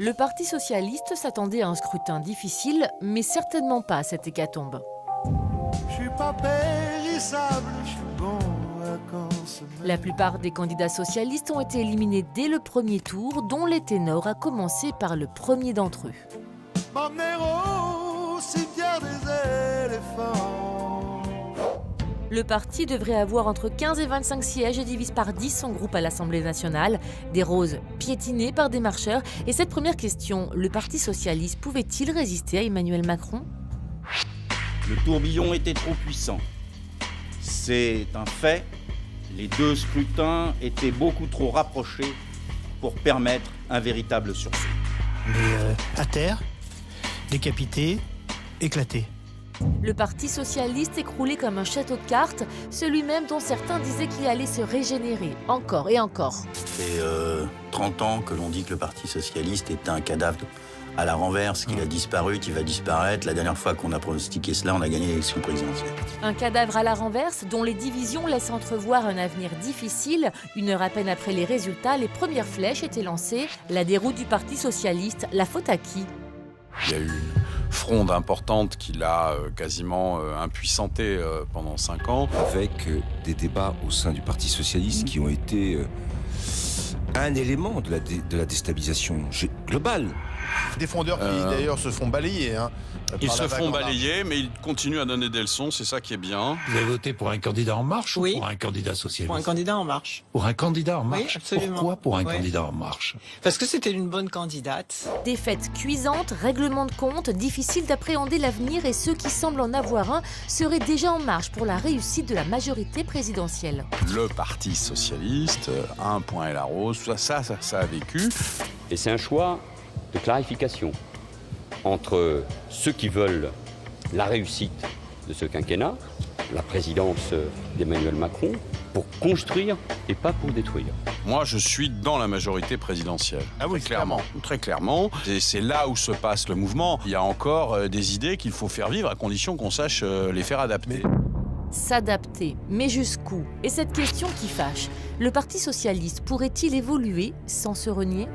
Le Parti socialiste s'attendait à un scrutin difficile, mais certainement pas à cette hécatombe. Je suis pas périssable, je suis bon à consommer. La plupart des candidats socialistes ont été éliminés dès le premier tour, dont les ténors, à commencer par le premier d'entre eux. M'emmener au cimetière des éléphants. Le parti devrait avoir entre 15 et 25 sièges et divise par 10 son groupe à l'Assemblée nationale. Des roses piétinées par des marcheurs. Et cette première question, le Parti socialiste pouvait-il résister à Emmanuel Macron ? Le tourbillon était trop puissant. C'est un fait. Les deux scrutins étaient beaucoup trop rapprochés pour permettre un véritable sursaut. Mais à terre, décapité, éclaté. Le Parti socialiste écroulé comme un château de cartes, celui même dont certains disaient qu'il allait se régénérer, encore et encore. Ça fait 30 ans que l'on dit que le Parti socialiste est un cadavre à la renverse, qu'il a disparu, qu'il va disparaître. La dernière fois qu'on a pronostiqué cela, on a gagné l'élection présidentielle. Un cadavre à la renverse dont les divisions laissent entrevoir un avenir difficile. Une heure à peine après les résultats, les premières flèches étaient lancées. La déroute du Parti socialiste, la faute à qui ? Il y a eu une fronde importante qui l'a quasiment impuissanté pendant 5 ans. Avec des débats au sein du Parti socialiste qui ont été un élément de la déstabilisation globale. Des frondeurs qui d'ailleurs se font balayer. Ils se font balayer, mais ils continuent à donner des leçons, c'est ça qui est bien. Vous avez voté pour un candidat En Marche Oui. ou pour un candidat socialiste? Pour un candidat En Marche. Pour un candidat En Marche? Oui, absolument. Pourquoi pour un Oui. candidat En Marche? Parce que c'était une bonne candidate. Défaite cuisante, règlement de compte, difficile d'appréhender l'avenir et ceux qui semblent en avoir un seraient déjà en marche pour la réussite de la majorité présidentielle. Le Parti socialiste, un point et la rose, ça a vécu. Et c'est un choix de clarification entre ceux qui veulent la réussite de ce quinquennat, la présidence d'Emmanuel Macron, pour construire et pas pour détruire. Moi, je suis dans la majorité présidentielle. Ah oui, Très clairement. Et c'est là où se passe le mouvement. Il y a encore des idées qu'il faut faire vivre à condition qu'on sache les faire adapter. S'adapter, mais jusqu'où ? Et cette question qui fâche, le Parti socialiste pourrait-il évoluer sans se renier ?